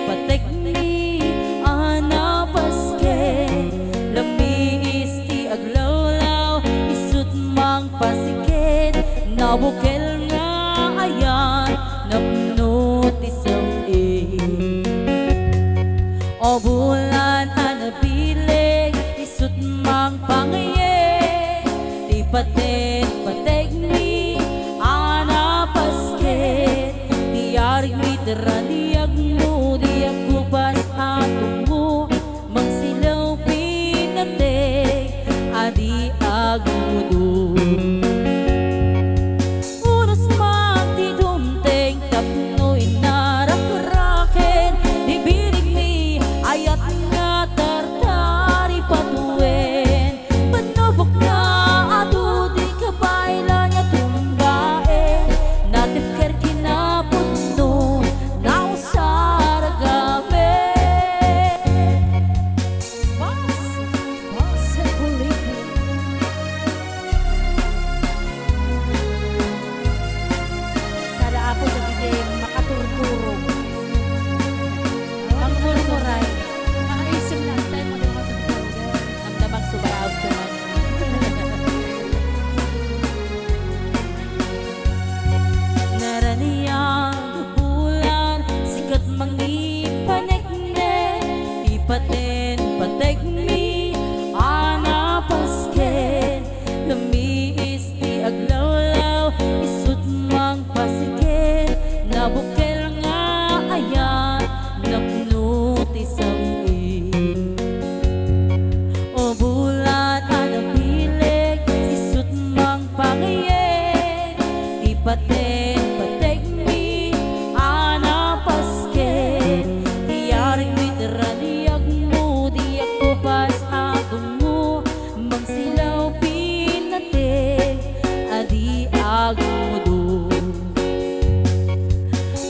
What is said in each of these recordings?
patekni ana paske lami isti aglawlaw isut mang pasikit nabukel nga ayan napnot isang o bulan anabilig isut mang pangaye di paten patekni ana paske tiyarig literaniag mo di agubas atong mo magsilaw pinatek adi agudo unos magtidumteng tapnoy narakaraken ibirig ni ayat nga tartari patuwen panubok na ado di kabaylan nga tumbaen natifker kinaputno nausar gabi Bas kulit sada ako sa bigay makaturturog mangmurmuray makaisip lang tayo magmatutugan ang damang subarab ka man naraniyang bulan sikat mangipanekne ipaten patekni ana pasken lamiis di aglawlaw isut mang pasiken nabukel nga ayan napnut isang o bulan anabilig isut mang pangaye ipaten patekni ana pasken tiyaring literaniag mo di ako pas atong mo magsilaw pinatek adi agudo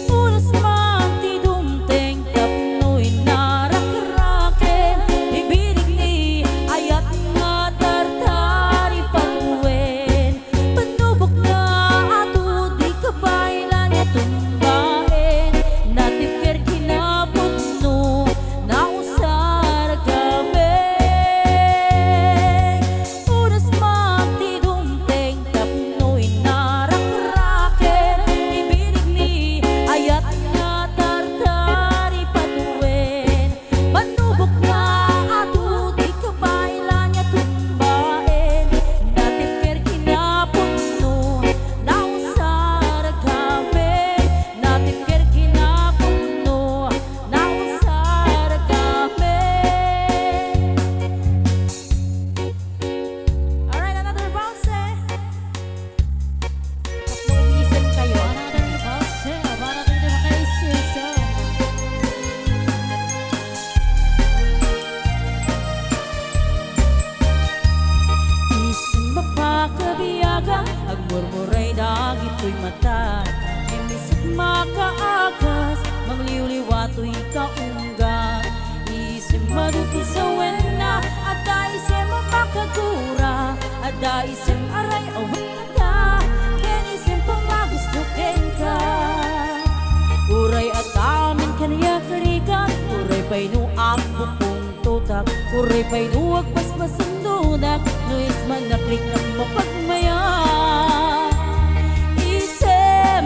unos magtidumteng tapnoy narakaraken ibirig ni ayat nga tartari patuwen panubok na ato di kabaylan nga tumbaen natifker kinaputno nausar gabi unos magtidumteng tapnoy narakaraken ibirig ni ayat nga tartari patuwen panubok na ato di kabaylan nga tumbaen natifker kinaputno nausar gabi natifker kinaputno nausar gabi. Alright, another bounce Kaplumisan kayo. Another bounce para tayo makaisisa. Isang mapakabiyaga agmurmuray dagito'y mata imisip makaagas mangliwliwato'y kaunggan isip maduti sa wena ada isip mapakagura ada isip aray awin na ka ken isip pangagustukin ka uray at amin kaniya karigan uray pa'y nuak bukong totak uray pa'y nuwag paspasan dudak nuis manaklik ng mapagmaya isip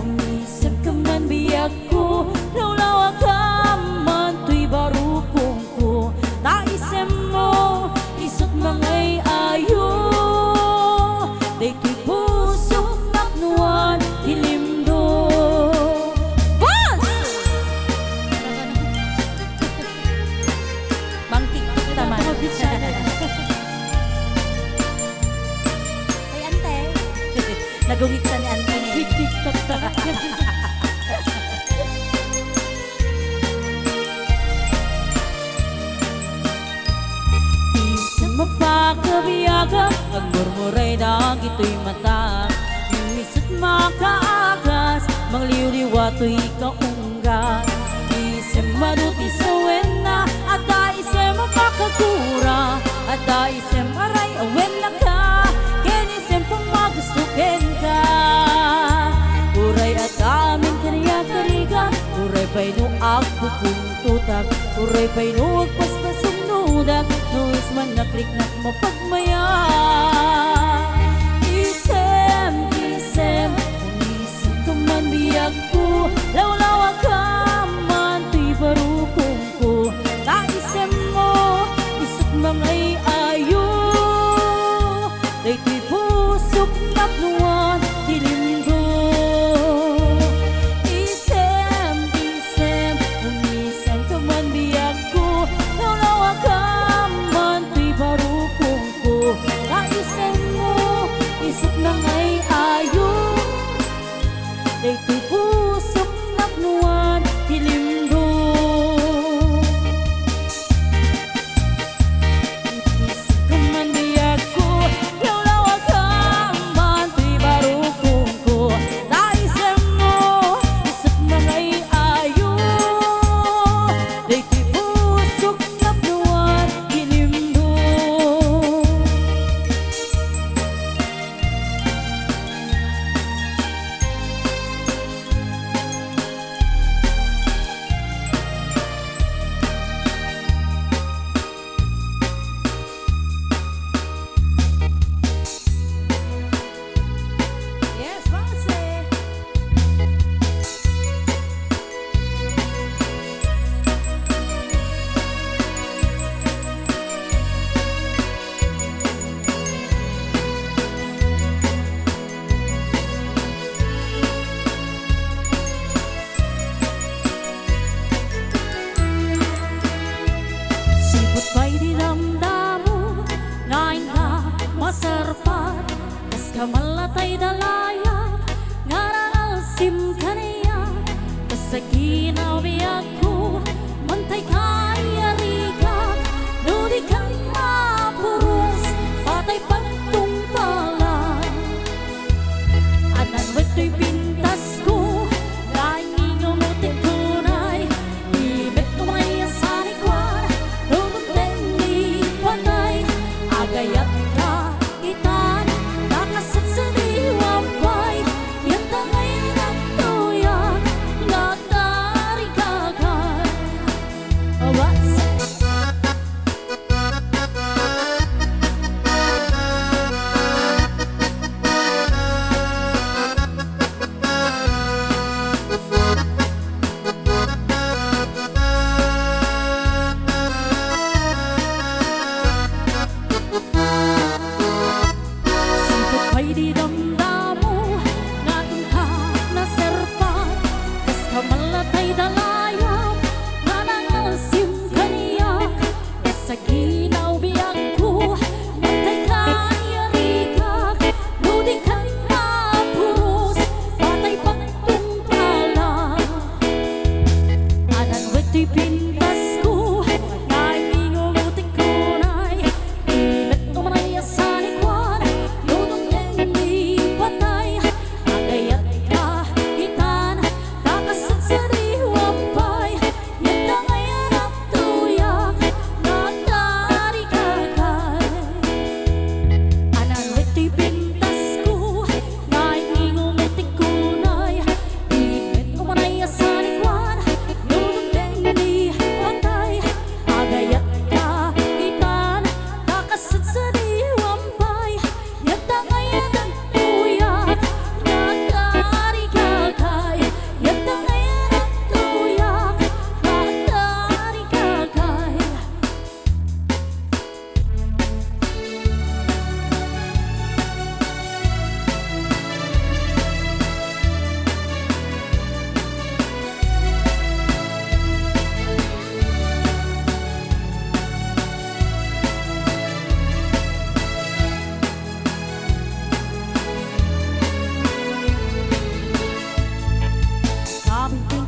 umisip ka man biyag ko lawlawa ka man tuy barupong ko naisip mo isot mangay ayo day tuy puso naknuan hilimdo Bas! Bangkik taman ay ante nagungit sa ni ante ni TikTok isang mapakabiyaga agmurmuray dagito'y mata imisat makaagas mangliwliwato'y kaunggan isang maduti sa wena ada isang mapakagura ada isang aray awen na ka ken isang pangagustukin ka uray at amin kaniya karigan uray pa'y no agpupuntutak, uray pa'y no agpaspasong nudak, no isman nakriknak mo pagmaya. Isem, unisip ko man biyag ko, lawlawa ka man, tuy barukong ko. Naisem mo, isip mangay ayo, day tuy pusok napnuan, tilindo. Isem, unisip ko man biyag ko, lawlawa ka man, tuy barukong ko. Naisem mo, isip mangay ayo, day tuy pusok napnuan, tilindo. Kamalatay dalaya, ngaral sim kaniya, kasaginaw biyaku, mantay kaya rigat, nudi kang mapurus, patay pagtungpalan. Anan weto'y pintas ko, laing ingumutin kunay, ibet kumay asanikwan, nunuteng di patay, agayat ka itan.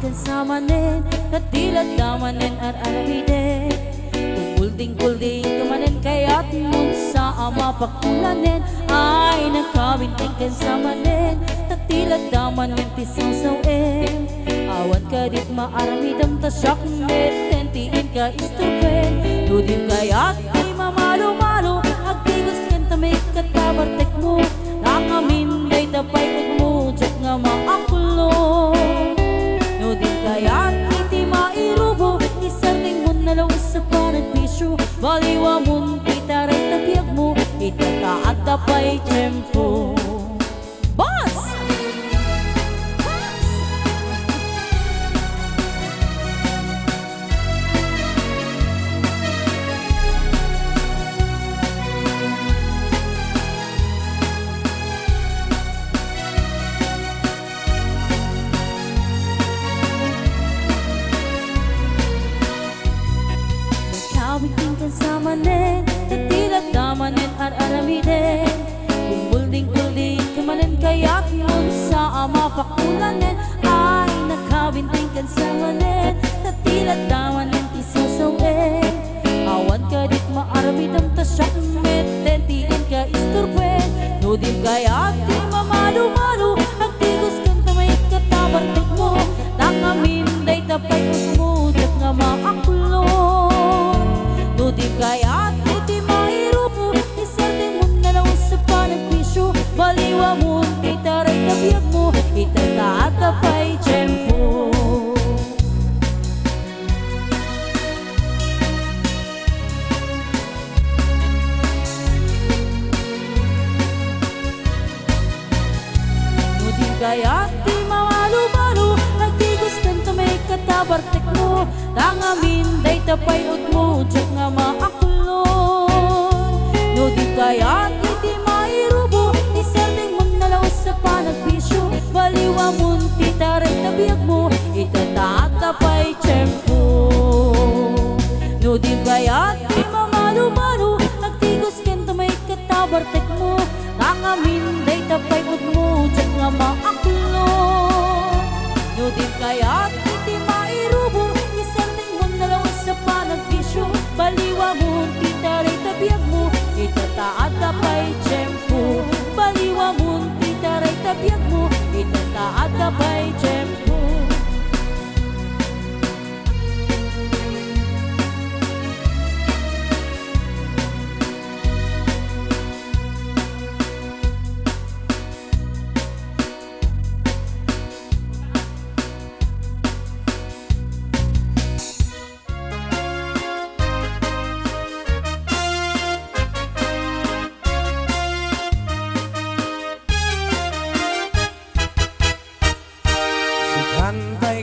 Samanen, katilat damanen at aramiden, tungkulding-kulding kamanen kaya't mong sa ama pakulanen, ay nagkabinting kan samanen, katilat damanen tisasawin, awan ka dit maaramidam tasyak met, tentiin ka istupen, nudin kaya't di mamalo-malo, agtigos kan tamik katabartek mo, nakamin day tapay mo, jak nga maakulo. Nudin kaya't baliwa mun itaray tabiag mo, itataat pa'y tiyempo. Boss! Samanen, tatilat damanen ar-aramiden, kumulding-kulding kamanen kayak mun sa ama pakulanen, ay nakabinting kan samanen, tatilat damanen isasawin, awan ka dit maaramidam tasyak meten, tiin ka isturben, nudim kayak di mamalu-malu, nagtigos kang tamay katabartik mo, nakaminday tapay usmudat nga maakulon. Nudim kaya iti mairupo, iserte mo na lang sa panagpisyo, baliwa mo itaray tabiag mo, itataat pa'y tiyempo. Nudim kaya iti mamalu-malu, nagtigos kang tamay katabartik mo, tangamin day tapay ut mo, tsak nga maakulon. Nudim kaya iti mairubo, iserdeng mo nalaw sa panagpisyo, baliwa mo titaray tabiag mo, itataat pa'y tiyempo. Nudim kaya iti mamalu-malu, nagtigos kento may katabartek mo, tangamin day tapay ut mo, tsak nga maakulon. Nudim kaya iti mairubo, iserdeng mo nalaw sa panagpisyo, baliwa mo titaray tabiag mo, itataat pa'y tiyempo. Baliwa mo titaray tabiag mo, itataat pa'y tiyempo.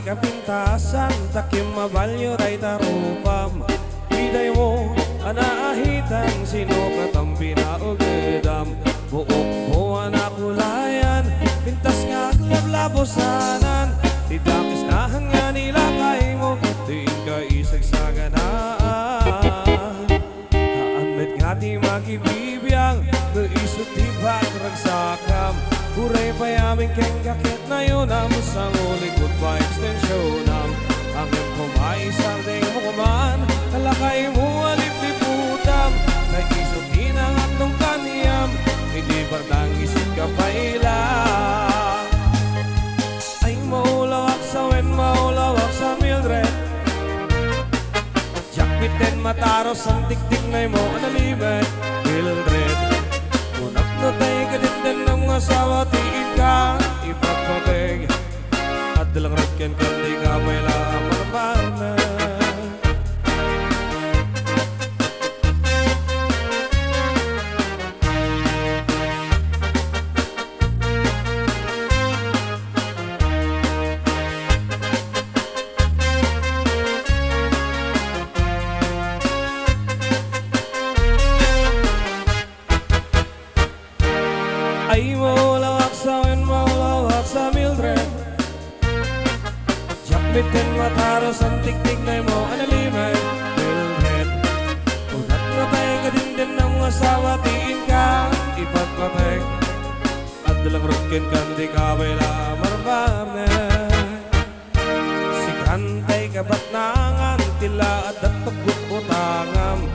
Kapintasan, takim mabalyo day tarupam, biday mo, anaahitan, sino katampi na ugedam, buok mo anakulayan, pintas nga aglablabosanan, tidakis na hanga nilakay mo, diin ka isagsaganaan. Haanmet nga di makibibiyang, naisot di bagragsakam, kuray payaming keng kakit na yun ang musang ulikot pa ekstensyonam. Angin kumaisang ding mo kuman, talakay mo alip-liputam, nag-isot din ang atong kaniyam, hindi bardang isip ka paila. Ay maulawak sa wen, maulawak sa Mildred, jakpiten mataros ang tiktik na mo analimet, Mildred. Unak na tayo kadindan ng asawa, tiin ka, ipagpapeg, at dalang ratken ka, di ka may lamar na. Ay maulawak sa wen, maulawak sa Mildred, jakbiten mataros ang tiktik na mo analimen, Mildred. Unak na tayo kadindan ng asawa, tiin ka, ipagpapeg, at dalang rutkin ka, di ka may lamar-marne. Si kantay kabat nangan, tila at datagod utangam,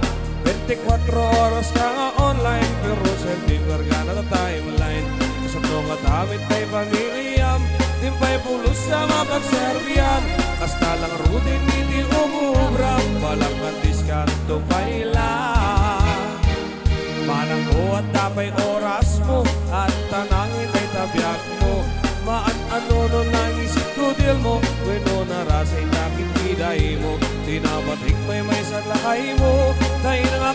24 oras ka nga online, pero September ka na timeline. Sa nga damit ay pamiliyam, timpay pulos sa mapagserbiyan, kasta lang rutin hindi umubram, balang ang diskanto paila. Manang ko at tapay oras mo, at tanangin ay tabiak mo, maan-ano nun ang isip ko dil mo, weno narasay nakit kiday mo, tinabatik may sa lakay mo, dahil nga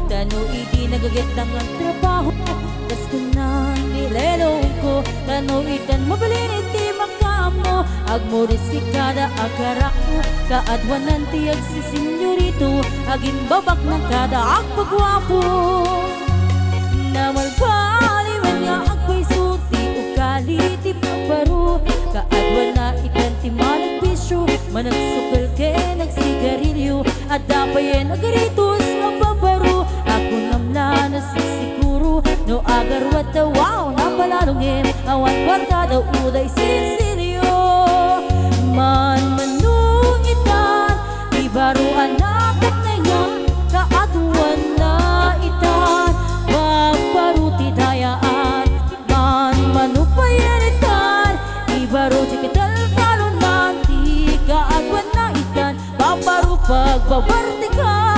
Tano idi nagagitang ang trabaho kas ko nang nilelong ko. Tano idan mabalin iti makamo agmoriski kada agarak mo. Kaadwanan tiyag si senyorito agin babak ng kada agpagwapo. Namalbaliwan nga agpay suti ukali ti pagbaro. Kaadwan na itan ti malagbisyo managsukal kay nagsigarilyo. At dapayen agaritos ang babaro. Ako namla na sisiguro no agarwat da wow napalalungin awan kwarta daw uday sinsilyo. Man manungitan ibaruan natin na yan kaadwan na itan babaruti dayaan. Man manupayanitan ibaro chikital talon nanti kaadwan na itan babaru pagbabartikan.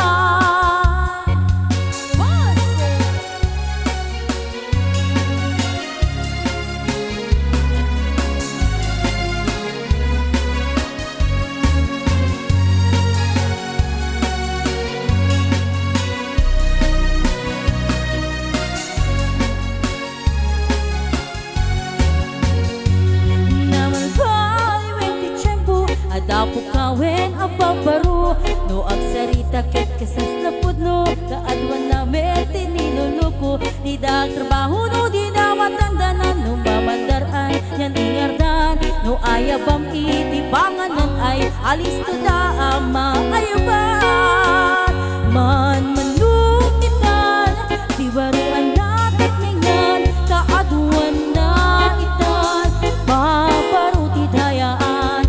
Dapo kawin ang babaro no agsarita ket kasas na pudno. Kaadwan na meti niluluko di dahil trabaho no di na matandanan no mamandaran yan ingardan no ayabam iti panganan ay alis to da ama ayaban. Man manukitan di baruan natin mingan kaadwan na itan babaro ti dayaan.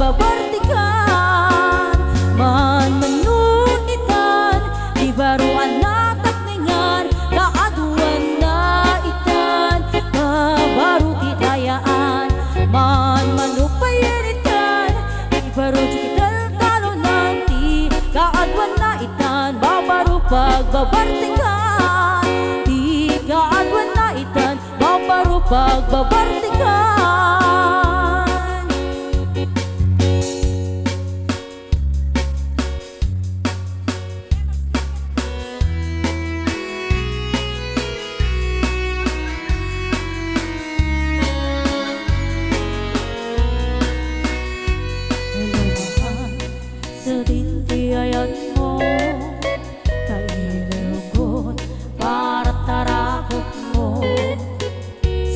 Babartikan man manunitan ibaruan na takningan kaaduan na itan babaruti dayaan. Man manupayanitan ibaru chikital talo nanti kaaduan na itan babaru pagbabartikan. Di kaaduan na itan babaru pagbabartikan. Sa dintiayan mo kailugot para tarakot mo.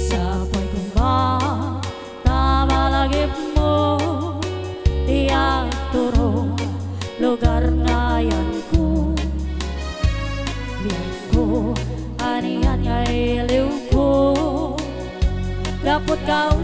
Sabay kong tamalagip mo tiyak turo lugar na yan ko. Biyan ko anihan nga iliw ko kapot ka